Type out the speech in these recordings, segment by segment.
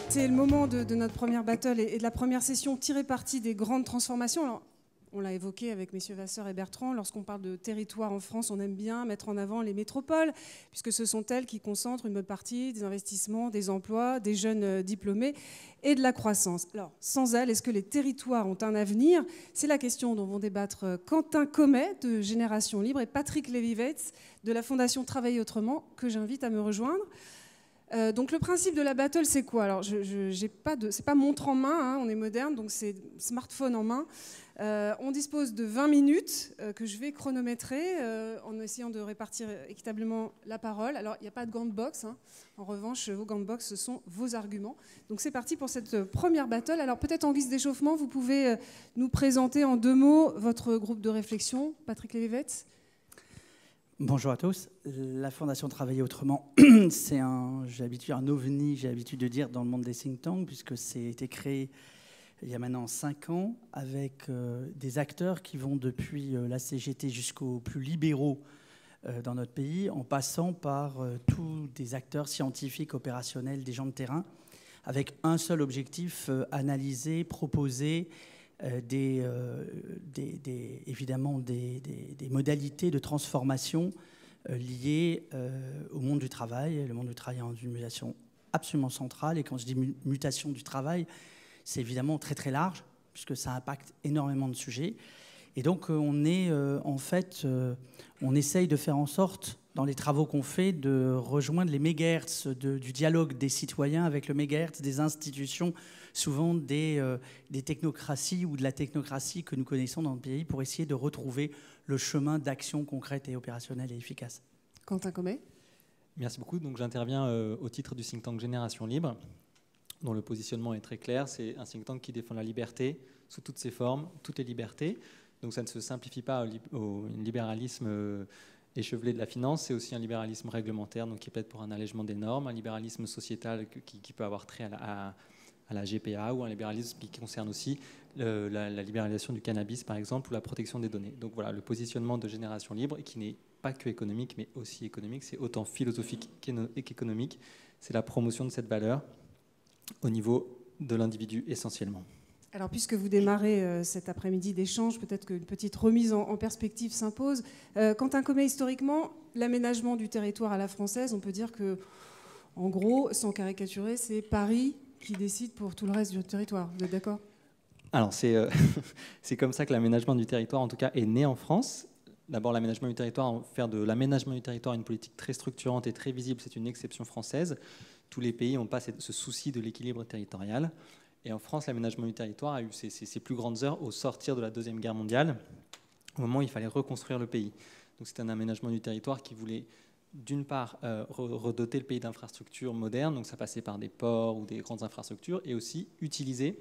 C'est le moment de notre première battle et de la première session, tirer parti des grandes transformations. Alors, on l'a évoqué avec messieurs Vasseur et Bertrand, lorsqu'on parle de territoire en France, on aime bien mettre en avant les métropoles, puisque ce sont elles qui concentrent une bonne partie des investissements, des emplois, des jeunes diplômés et de la croissance. Alors, sans elles, est-ce que les territoires ont un avenir? C'est la question dont vont débattre Quentin Commet de Génération Libre et Patrick Lévy-Weitz de la Fondation Travailler Autrement, que j'invite à me rejoindre. Donc le principe de la battle, c'est quoi? Alors, c'est pas montre en main, hein, on est moderne, donc c'est smartphone en main. On dispose de 20 minutes que je vais chronométrer en essayant de répartir équitablement la parole. Alors, il n'y a pas de gants de boxe, hein. En revanche, vos gants de boxe, ce sont vos arguments. Donc c'est parti pour cette première battle. Alors peut-être en guise d'échauffement, vous pouvez nous présenter en 2 mots votre groupe de réflexion. Patrick Lévy-Weitz. Bonjour à tous. La Fondation Travailler Autrement, c'est un ovni, j'ai l'habitude de dire, dans le monde des think tanks, puisque c'est été créé il y a maintenant 5 ans, avec des acteurs qui vont depuis la CGT jusqu'aux plus libéraux dans notre pays, en passant par tous des acteurs scientifiques, opérationnels, des gens de terrain, avec un seul objectif, analyser, proposer évidemment des modalités de transformation liées au monde du travail. Le monde du travail est en une mutation absolument centrale. Et quand je dis mutation du travail, c'est évidemment très très large, puisque ça impacte énormément de sujets. Et donc on essaye de faire en sorte, dans les travaux qu'on fait, de rejoindre les mégahertz du dialogue des citoyens avec le mégahertz des institutions, souvent des technocraties ou de la technocratie que nous connaissons dans le pays, pour essayer de retrouver le chemin d'action concrète et opérationnelle et efficace. Quentin Commet. Merci beaucoup. Donc, j'interviens au titre du think tank Génération Libre, dont le positionnement est très clair. C'est un think tank qui défend la liberté sous toutes ses formes, toutes les libertés. Donc ça ne se simplifie pas au libéralisme échevelé de la finance, c'est aussi un libéralisme réglementaire, donc qui plaide pour un allègement des normes, un libéralisme sociétal qui peut avoir trait à la GPA, ou un libéralisme qui concerne aussi la libéralisation du cannabis, par exemple, ou la protection des données. Donc voilà, le positionnement de Génération Libre, qui n'est pas que économique, mais aussi économique, c'est autant philosophique qu'économique, c'est la promotion de cette valeur au niveau de l'individu essentiellement. Alors, puisque vous démarrez cet après-midi d'échange, peut-être qu'une petite remise en perspective s'impose. Quentin Commet, historiquement, l'aménagement du territoire à la française, on peut dire que, en gros, sans caricaturer, c'est Paris qui décide pour tout le reste du territoire. Vous êtes d'accord? Alors, c'est comme ça que l'aménagement du territoire, en tout cas, est né en France. D'abord, l'aménagement du territoire, faire de l'aménagement du territoire une politique très structurante et très visible, c'est une exception française. Tous les pays n'ont pas ce souci de l'équilibre territorial. Et en France, l'aménagement du territoire a eu ses plus grandes heures au sortir de la Deuxième Guerre mondiale, au moment où il fallait reconstruire le pays. Donc c'est un aménagement du territoire qui voulait, d'une part, redoter le pays d'infrastructures modernes, donc ça passait par des ports ou des grandes infrastructures, et aussi utiliser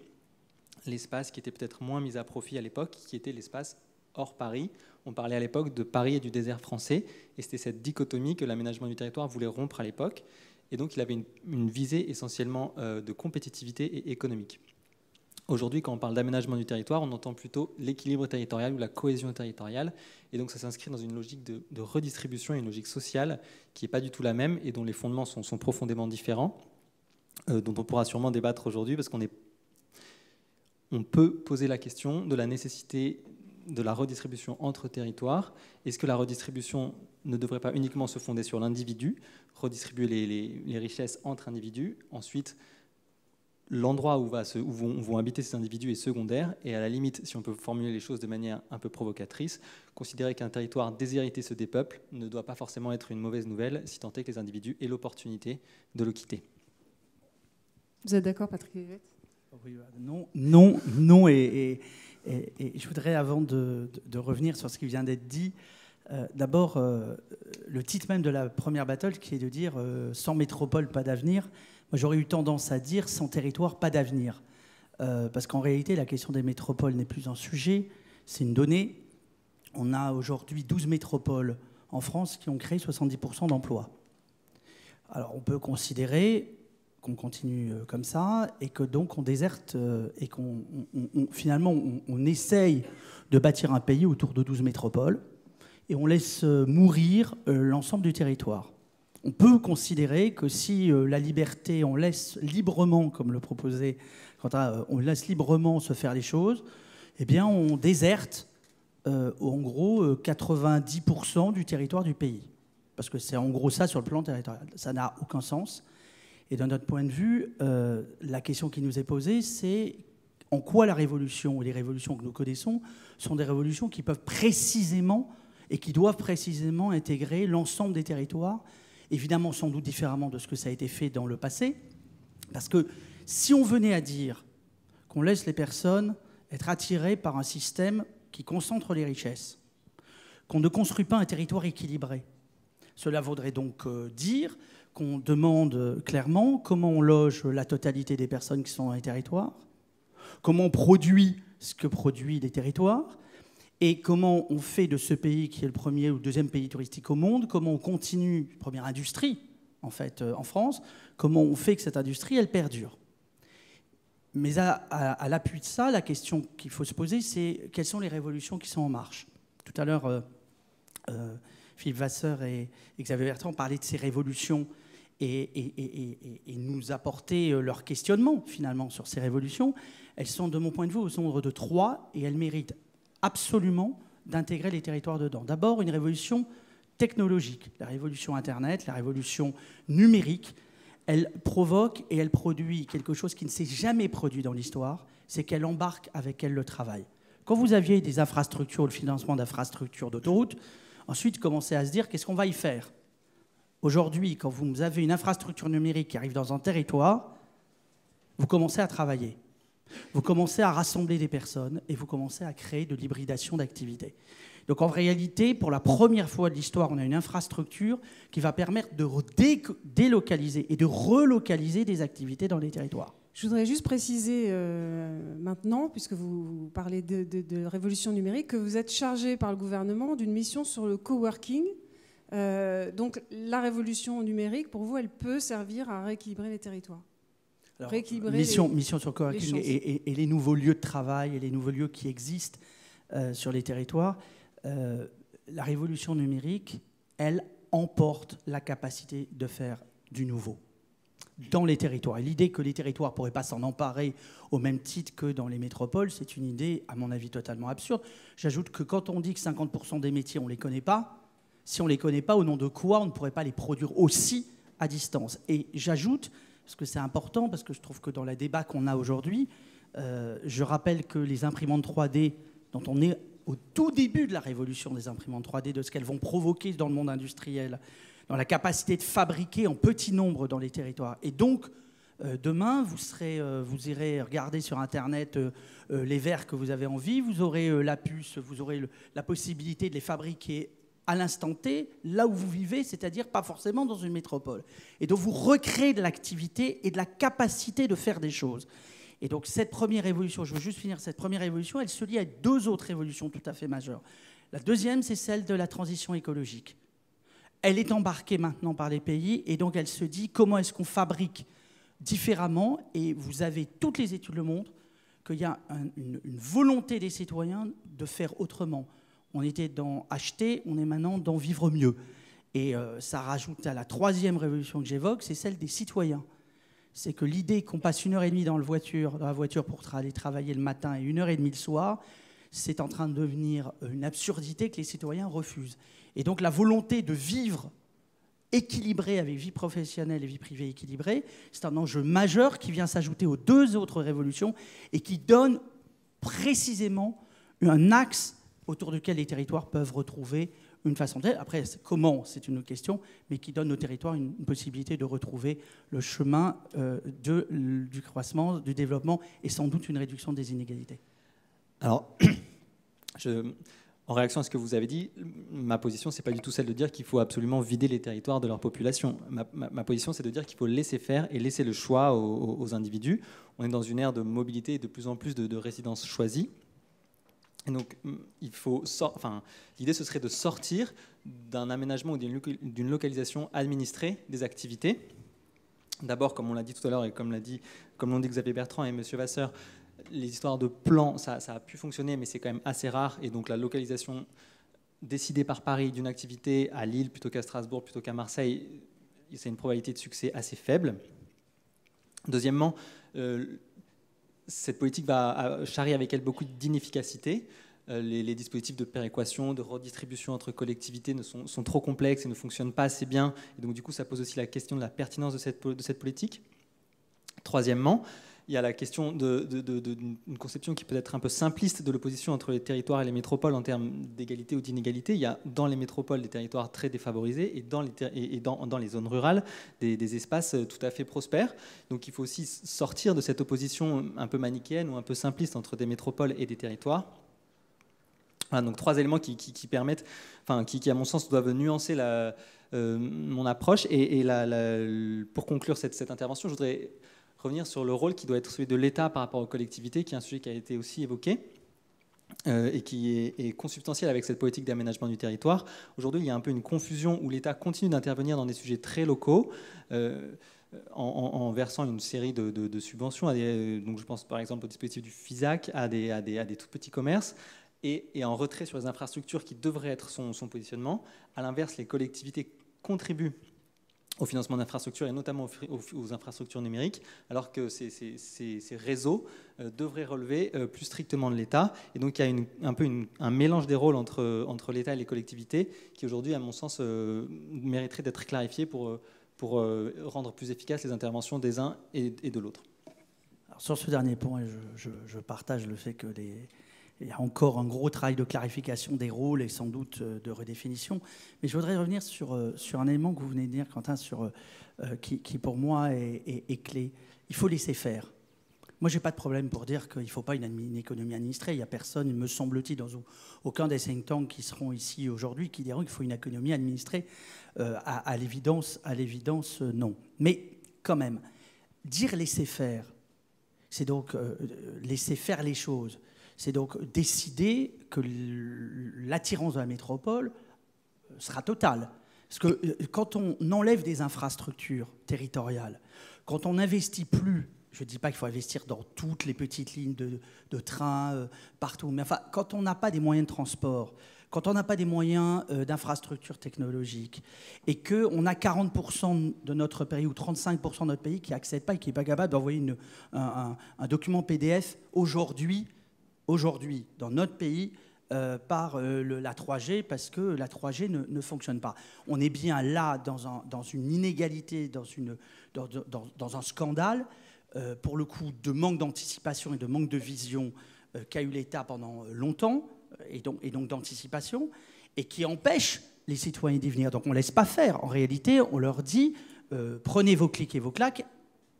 l'espace qui était peut-être moins mis à profit à l'époque, qui était l'espace hors Paris. On parlait à l'époque de Paris et du désert français, et c'était cette dichotomie que l'aménagement du territoire voulait rompre à l'époque. Et donc, il avait une visée essentiellement de compétitivité et économique. Aujourd'hui, quand on parle d'aménagement du territoire, on entend plutôt l'équilibre territorial ou la cohésion territoriale. Et donc, ça s'inscrit dans une logique de redistribution et une logique sociale qui n'est pas du tout la même et dont les fondements sont profondément différents, dont on pourra sûrement débattre aujourd'hui, parce qu'on peut poser la question de la nécessité de la redistribution entre territoires. Est-ce que la redistribution ne devrait pas uniquement se fonder sur l'individu, redistribuer les richesses entre individus? Ensuite, l'endroit où vont habiter ces individus est secondaire. Et à la limite, si on peut formuler les choses de manière un peu provocatrice, considérer qu'un territoire déshérité se dépeuple ne doit pas forcément être une mauvaise nouvelle, si tant est que les individus aient l'opportunité de le quitter. Vous êtes d'accord, Patrick Lévy-Weitz? Non, et je voudrais, avant de revenir sur ce qui vient d'être dit, d'abord, le titre même de la première battle, qui est de dire « sans métropole, pas d'avenir », moi j'aurais eu tendance à dire « sans territoire, pas d'avenir ». Parce qu'en réalité, la question des métropoles n'est plus un sujet, c'est une donnée. On a aujourd'hui 12 métropoles en France qui ont créé 70% d'emplois. Alors on peut considérer qu'on continue comme ça et que donc on déserte et finalement on essaye de bâtir un pays autour de 12 métropoles et on laisse mourir l'ensemble du territoire. On peut considérer que si la liberté, on laisse librement, comme le proposait Quentin, on laisse librement se faire les choses, eh bien on déserte en gros 90% du territoire du pays. Parce que c'est en gros ça sur le plan territorial. Ça n'a aucun sens. Et de notre point de vue, la question qui nous est posée, c'est en quoi la révolution ou les révolutions que nous connaissons sont des révolutions qui peuvent précisément et qui doivent précisément intégrer l'ensemble des territoires, évidemment sans doute différemment de ce que ça a été fait dans le passé. Parce que si on venait à dire qu'on laisse les personnes être attirées par un système qui concentre les richesses, qu'on ne construit pas un territoire équilibré, cela vaudrait donc dire qu'on demande clairement comment on loge la totalité des personnes qui sont dans les territoires, comment on produit ce que produisent les territoires, et comment on fait de ce pays qui est le premier ou le deuxième pays touristique au monde, comment on continue, première industrie en fait en France, comment on fait que cette industrie elle perdure. Mais à l'appui de ça, la question qu'il faut se poser, c'est quelles sont les révolutions qui sont en marche. Tout à l'heure, Philippe Vasseur et Xavier Bertrand parlaient de ces révolutions et nous apportaient leur questionnement finalement sur ces révolutions. Elles sont, de mon point de vue, au nombre de 3 et elles méritent absolument d'intégrer les territoires dedans. D'abord, une révolution technologique, la révolution Internet, la révolution numérique. Elle provoque et elle produit quelque chose qui ne s'est jamais produit dans l'histoire, c'est qu'elle embarque avec elle le travail. Quand vous aviez des infrastructures, le financement d'infrastructures d'autoroutes, ensuite commencez à se dire qu'est-ce qu'on va y faire. Aujourd'hui, quand vous avez une infrastructure numérique qui arrive dans un territoire, vous commencez à travailler. Vous commencez à rassembler des personnes et vous commencez à créer de l'hybridation d'activités. Donc en réalité, pour la première fois de l'histoire, on a une infrastructure qui va permettre de délocaliser et de relocaliser des activités dans les territoires. Je voudrais juste préciser maintenant, puisque vous parlez de révolution numérique, que vous êtes chargé par le gouvernement d'une mission sur le coworking. Donc la révolution numérique, pour vous, elle peut servir à rééquilibrer les territoires. Alors, mission sur le coworking et les nouveaux lieux de travail et les nouveaux lieux qui existent sur les territoires. La révolution numérique, elle emporte la capacité de faire du nouveau dans les territoires. Et l'idée que les territoires ne pourraient pas s'en emparer au même titre que dans les métropoles, c'est une idée, à mon avis, totalement absurde. J'ajoute que quand on dit que 50% des métiers, on ne les connaît pas, si on ne les connaît pas, au nom de quoi on ne pourrait pas les produire aussi à distance. Et j'ajoute, parce que c'est important, parce que je trouve que dans le débat qu'on a aujourd'hui, je rappelle que les imprimantes 3D, dont on est au tout début de la révolution des imprimantes 3D, de ce qu'elles vont provoquer dans le monde industriel, dans la capacité de fabriquer en petit nombre dans les territoires. Et donc, demain, vous irez regarder sur Internet les verres que vous avez envie, vous aurez la puce, vous aurez la possibilité de les fabriquer à l'instant T, là où vous vivez, c'est-à-dire pas forcément dans une métropole. Et donc, vous recréez de l'activité et de la capacité de faire des choses. Et donc cette première révolution, je veux juste finir, cette première révolution, elle se lie à 2 autres révolutions tout à fait majeures. La deuxième, c'est celle de la transition écologique. Elle est embarquée maintenant par les pays et donc elle se dit comment est-ce qu'on fabrique différemment. Et vous avez toutes les études le montrent qu'il y a une volonté des citoyens de faire autrement. On était dans acheter, on est maintenant dans vivre mieux. Et ça rajoute à la 3e révolution que j'évoque, c'est celle des citoyens. C'est que l'idée qu'on passe 1h30 dans la voiture pour aller travailler le matin et 1h30 le soir, c'est en train de devenir une absurdité que les citoyens refusent. Et donc la volonté de vivre équilibré avec vie professionnelle et vie privée équilibrée, c'est un enjeu majeur qui vient s'ajouter aux 2 autres révolutions et qui donne précisément un axe autour duquel les territoires peuvent retrouver une façon d'être. Après, comment, c'est une autre question, mais qui donne aux territoires une possibilité de retrouver le chemin du croissement, du développement et sans doute une réduction des inégalités. Alors, en réaction à ce que vous avez dit, ma position, ce n'est pas du tout celle de dire qu'il faut absolument vider les territoires de leur population. Ma position, c'est de dire qu'il faut laisser faire et laisser le choix aux individus. On est dans une ère de mobilité et de plus en plus de résidences choisies. Et donc, l'idée, ce serait de sortir d'un aménagement ou d'une localisation administrée des activités. D'abord, comme on l'a dit tout à l'heure et comme l'ont dit Xavier Bertrand et M. Vasseur, les histoires de plans, ça a pu fonctionner, mais c'est quand même assez rare. Et donc, la localisation décidée par Paris d'une activité à Lille plutôt qu'à Strasbourg, plutôt qu'à Marseille, c'est une probabilité de succès assez faible. Deuxièmement, cette politique va charrier avec elle beaucoup d'inefficacité. Les dispositifs de péréquation, de redistribution entre collectivités sont trop complexes et ne fonctionnent pas assez bien. Et donc, du coup, ça pose aussi la question de la pertinence de cette politique. Troisièmement, il y a la question d'une conception qui peut être un peu simpliste de l'opposition entre les territoires et les métropoles en termes d'égalité ou d'inégalité. Il y a dans les métropoles des territoires très défavorisés et dans les zones rurales des espaces tout à fait prospères. Donc il faut aussi sortir de cette opposition un peu manichéenne ou un peu simpliste entre des métropoles et des territoires. Voilà, donc 3 éléments qui permettent, qui à mon sens doivent nuancer mon approche. Et pour conclure cette intervention, je voudrais revenir sur le rôle qui doit être celui de l'État par rapport aux collectivités, qui est un sujet qui a été aussi évoqué et qui est consubstantiel avec cette politique d'aménagement du territoire. Aujourd'hui, il y a un peu une confusion où l'État continue d'intervenir dans des sujets très locaux en versant une série de subventions. Donc je pense par exemple au dispositif du FISAC, à des tout petits commerces, et en retrait sur les infrastructures qui devrait être son positionnement. À l'inverse, les collectivités contribuent au financement d'infrastructures et notamment aux infrastructures numériques, alors que ces réseaux devraient relever plus strictement de l'État. Et donc il y a un peu un mélange des rôles entre l'État et les collectivités qui aujourd'hui, à mon sens, mériterait d'être clarifié pour rendre plus efficaces les interventions des uns et de l'autre. Sur ce dernier point, je partage le fait que il y a encore un gros travail de clarification des rôles et sans doute de redéfinition. Mais je voudrais revenir sur un élément que vous venez de dire, Quentin, qui pour moi est clé. Il faut laisser faire. Moi, je n'ai pas de problème pour dire qu'il ne faut pas une économie administrée. Il n'y a personne, me semble-t-il, dans aucun des think tanks qui seront ici aujourd'hui, qui diront qu'il faut une économie administrée. À l'évidence, non. Mais quand même, dire laisser faire, c'est donc laisser faire les choses. C'est donc décider que l'attirance de la métropole sera totale. Parce que quand on enlève des infrastructures territoriales, quand on n'investit plus, je ne dis pas qu'il faut investir dans toutes les petites lignes de train, partout, mais enfin, quand on n'a pas des moyens de transport, quand on n'a pas des moyens d'infrastructures technologiques, et qu'on a 40% de notre pays ou 35% de notre pays qui n'accède pas et qui n'est pas capable d'envoyer un document PDF aujourd'hui, dans notre pays, par la 3G, parce que la 3G ne fonctionne pas. On est bien là dans une inégalité, dans un scandale, pour le coup, de manque d'anticipation et de manque de vision qu'a eu l'État pendant longtemps, et donc d'anticipation, et qui empêche les citoyens d'y venir. Donc on ne laisse pas faire. En réalité, on leur dit, prenez vos clics et vos claques,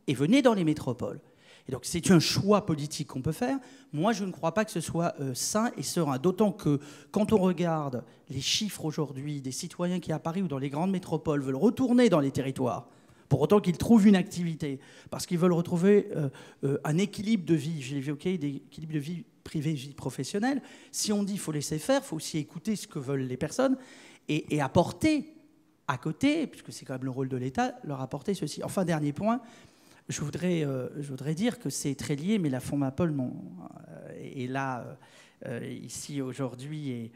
et venez dans les métropoles. Et donc c'est un choix politique qu'on peut faire. Moi, je ne crois pas que ce soit sain et serein. D'autant que quand on regarde les chiffres aujourd'hui des citoyens qui à Paris ou dans les grandes métropoles veulent retourner dans les territoires, pour autant qu'ils trouvent une activité, parce qu'ils veulent retrouver un équilibre de vie, je l'ai évoqué, d'équilibre de vie privée, vie professionnelle. Si on dit qu'il faut laisser faire, il faut aussi écouter ce que veulent les personnes et apporter à côté, puisque c'est quand même le rôle de l'État, leur apporter ceci. Enfin, dernier point, je voudrais dire que c'est très lié, mais la Fondapol est là, ici, aujourd'hui,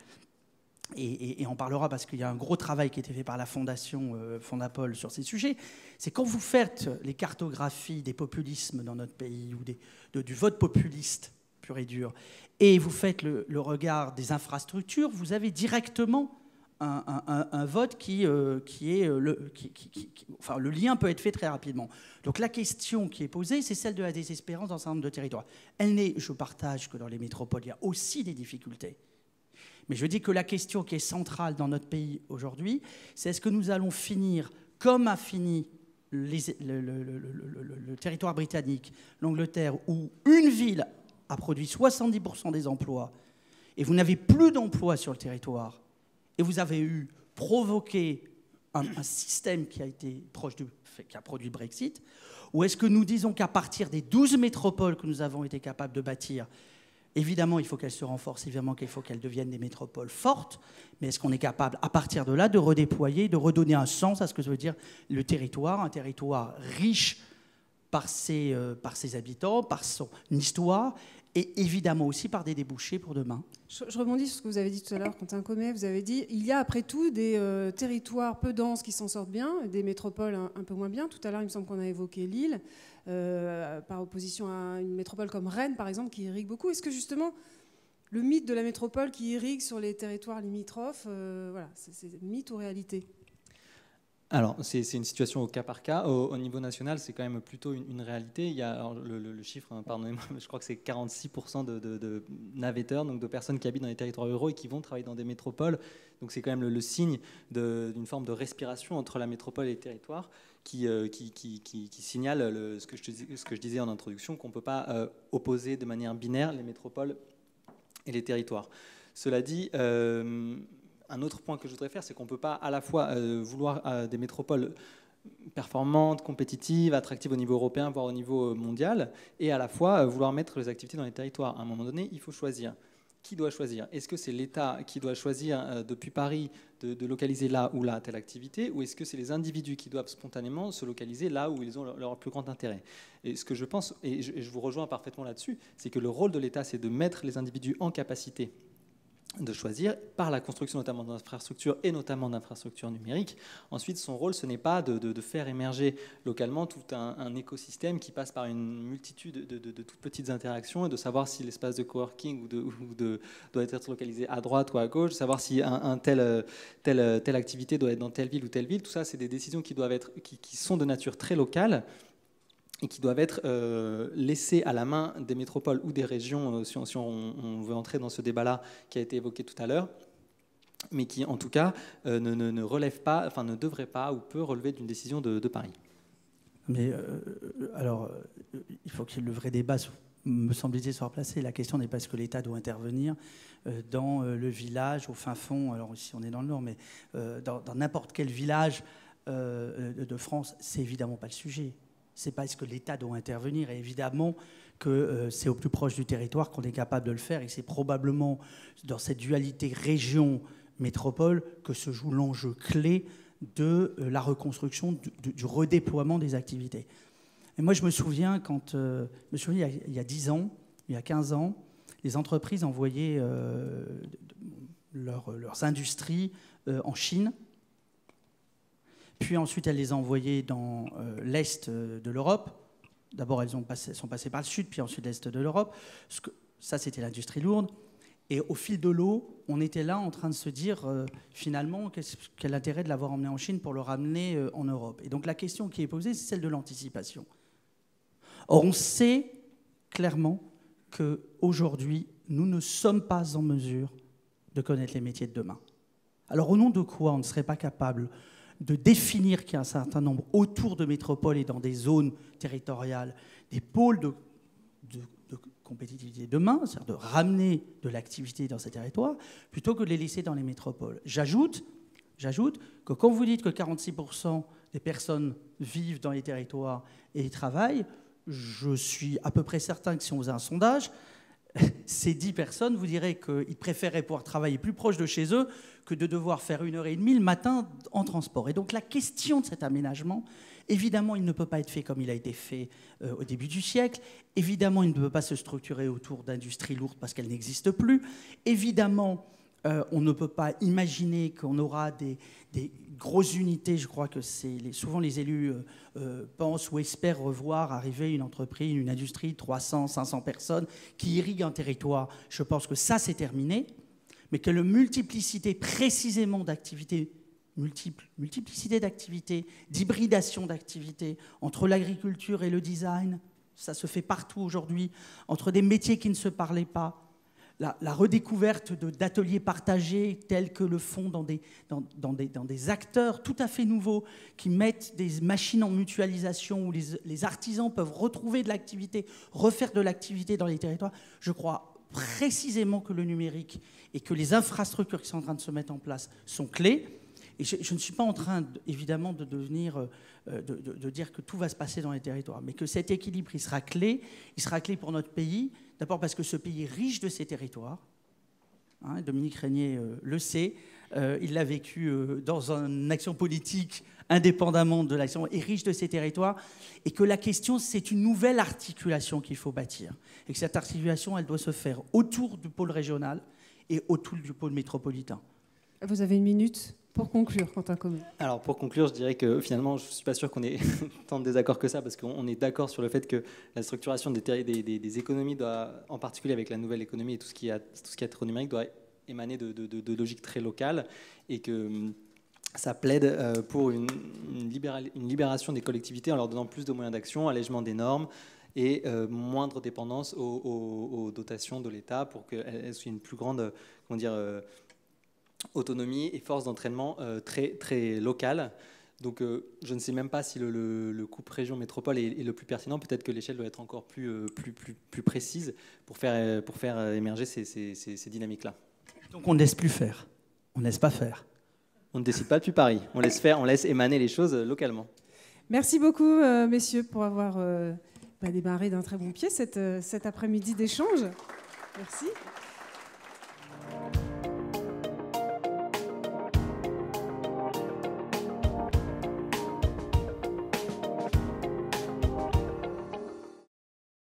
et on parlera parce qu'il y a un gros travail qui a été fait par la Fondation Fondapol sur ces sujets. C'est quand vous faites les cartographies des populismes dans notre pays, ou du vote populiste pur et dur, et vous faites le regard des infrastructures, vous avez directement un vote enfin, le lien peut être fait très rapidement. Donc la question qui est posée, c'est celle de la désespérance dans un certain nombre de territoires. Je partage que dans les métropoles, il y a aussi des difficultés. Mais je dis que la question qui est centrale dans notre pays aujourd'hui, c'est est-ce que nous allons finir comme a fini le territoire britannique, l'Angleterre, où une ville a produit 70% des emplois, et vous n'avez plus d'emplois sur le territoire, et vous avez provoqué un système qui a été qui a produit le Brexit, ou est-ce que nous disons qu'à partir des 12 métropoles que nous avons été capables de bâtir, évidemment il faut qu'elles se renforcent, évidemment qu'il faut qu'elles deviennent des métropoles fortes, mais est-ce qu'on est capable à partir de là de redéployer, de redonner un sens à ce que ça veut dire le territoire, un territoire riche par ses habitants, par son histoire, et évidemment aussi par des débouchés pour demain. Je rebondis sur ce que vous avez dit tout à l'heure, Quentin Commet. Vous avez dit il y a après tout des territoires peu denses qui s'en sortent bien, des métropoles un peu moins bien. Tout à l'heure, il me semble qu'on a évoqué Lille, par opposition à une métropole comme Rennes, par exemple, qui irrigue beaucoup. Est-ce que justement, le mythe de la métropole qui irrigue sur les territoires limitrophes, voilà, c'est mythe ou réalité ? Alors, c'est une situation au cas par cas. Au niveau national, c'est quand même plutôt une réalité. Il y a alors, le chiffre, hein, pardonnez-moi, je crois que c'est 46% de navetteurs, donc de personnes qui habitent dans les territoires ruraux et qui vont travailler dans des métropoles. Donc c'est quand même le signe d'une forme de respiration entre la métropole et les territoires qui signale ce que je disais en introduction, qu'on ne peut pas opposer de manière binaire les métropoles et les territoires. Cela dit, un autre point que je voudrais faire, c'est qu'on ne peut pas à la fois vouloir des métropoles performantes, compétitives, attractives au niveau européen, voire au niveau mondial, et à la fois vouloir mettre les activités dans les territoires. À un moment donné, il faut choisir. Qui doit choisir ? Est-ce que c'est l'État qui doit choisir depuis Paris de localiser là ou là telle activité, ou est-ce que c'est les individus qui doivent spontanément se localiser là où ils ont leur plus grand intérêt ? Et ce que je pense, et je vous rejoins parfaitement là-dessus, c'est que le rôle de l'État, c'est de mettre les individus en capacité de choisir par la construction notamment d'infrastructures et notamment d'infrastructures numériques. Ensuite, son rôle, ce n'est pas de faire émerger localement tout un écosystème qui passe par une multitude de toutes petites interactions et de savoir si l'espace de coworking doit être localisé à droite ou à gauche, de savoir si telle activité doit être dans telle ville ou telle ville. Tout ça, c'est des décisions qui sont de nature très locale et qui doivent être laissés à la main des métropoles ou des régions, si on veut entrer dans ce débat-là qui a été évoqué tout à l'heure, mais qui, en tout cas, ne relève pas, enfin, ne devrait pas ou peut relever d'une décision de Paris. Mais alors, il faut que le vrai débat, me semble-t-il, soit replacé. La question n'est pas est-ce que l'État doit intervenir dans le village, au fin fond, alors ici on est dans le Nord, mais dans n'importe quel village de France, c'est évidemment pas le sujet. C'est pas est-ce que l'État doit intervenir, et évidemment que c'est au plus proche du territoire qu'on est capable de le faire, et c'est probablement dans cette dualité région-métropole que se joue l'enjeu clé de la reconstruction, du redéploiement des activités. Et moi je me souviens il y a 10 ans, il y a 15 ans, les entreprises envoyaient leurs industries en Chine. Puis ensuite, elles les ont envoyées dans l'Est de l'Europe. D'abord, elles sont passées par le Sud, puis ensuite l'Est de l'Europe. Ça, c'était l'industrie lourde. Et au fil de l'eau, on était là en train de se dire, finalement, quel est l'intérêt de l'avoir emmené en Chine pour le ramener en Europe ? Et donc la question qui est posée, c'est celle de l'anticipation. Or, on sait clairement qu'aujourd'hui, nous ne sommes pas en mesure de connaître les métiers de demain. Alors, au nom de quoi on ne serait pas capable de définir qu'il y a un certain nombre autour de métropoles et dans des zones territoriales, des pôles de compétitivité demain, c'est-à-dire de ramener de l'activité dans ces territoires, plutôt que de les laisser dans les métropoles. J'ajoute que quand vous dites que 46% des personnes vivent dans les territoires et y travaillent, je suis à peu près certain que si on faisait un sondage, ces 10 personnes vous diraient qu'ils préféraient pouvoir travailler plus proche de chez eux que de devoir faire 1h30 le matin en transport. Et donc la question de cet aménagement, évidemment, il ne peut pas être fait comme il a été fait au début du siècle. Évidemment, il ne peut pas se structurer autour d'industries lourdes parce qu'elles n'existent plus. Évidemment, on ne peut pas imaginer qu'on aura des grosses unités. Je crois que souvent les élus pensent ou espèrent revoir arriver une entreprise, une industrie, 300, 500 personnes qui irriguent un territoire. Je pense que ça, c'est terminé. Mais que la multiplicité précisément d'activités, multiplicité d'activités, d'hybridation d'activités entre l'agriculture et le design, ça se fait partout aujourd'hui, entre des métiers qui ne se parlaient pas, la redécouverte d'ateliers partagés tels que le font dans des acteurs tout à fait nouveaux qui mettent des machines en mutualisation où les artisans peuvent retrouver de l'activité, refaire de l'activité dans les territoires. Je crois précisément que le numérique et que les infrastructures qui sont en train de se mettre en place sont clés. Et je ne suis pas en train, évidemment, de dire que tout va se passer dans les territoires, mais que cet équilibre, il sera clé pour notre pays, d'abord parce que ce pays est riche de ses territoires, hein, Dominique Régnier le sait, il l'a vécu dans une action politique indépendamment de l'action, est riche de ces territoires, et que la question, c'est une nouvelle articulation qu'il faut bâtir. Et que cette articulation, elle doit se faire autour du pôle régional et autour du pôle métropolitain. Vous avez 1 minute pour conclure, Quentin Commet. Alors pour conclure, je dirais que finalement, je ne suis pas sûr qu'on ait tant de désaccords que ça, parce qu'on est d'accord sur le fait que la structuration des économies, en particulier avec la nouvelle économie et tout ce qui est trop numérique, doit émaner de logiques très locales, et que ça plaide pour une libération des collectivités en leur donnant plus de moyens d'action, allègement des normes et moindre dépendance aux dotations de l'État pour qu'elles soient une plus grande autonomie et force d'entraînement très, très locale. Donc je ne sais même pas si le couple région-métropole est le plus pertinent. Peut-être que l'échelle doit être encore plus précise pour faire émerger ces dynamiques-là. Donc on ne laisse plus faire, on ne laisse pas faire. On ne décide pas depuis Paris, on laisse faire, on laisse émaner les choses localement. Merci beaucoup, messieurs, pour avoir démarré d'un très bon pied cet après-midi d'échange. Merci.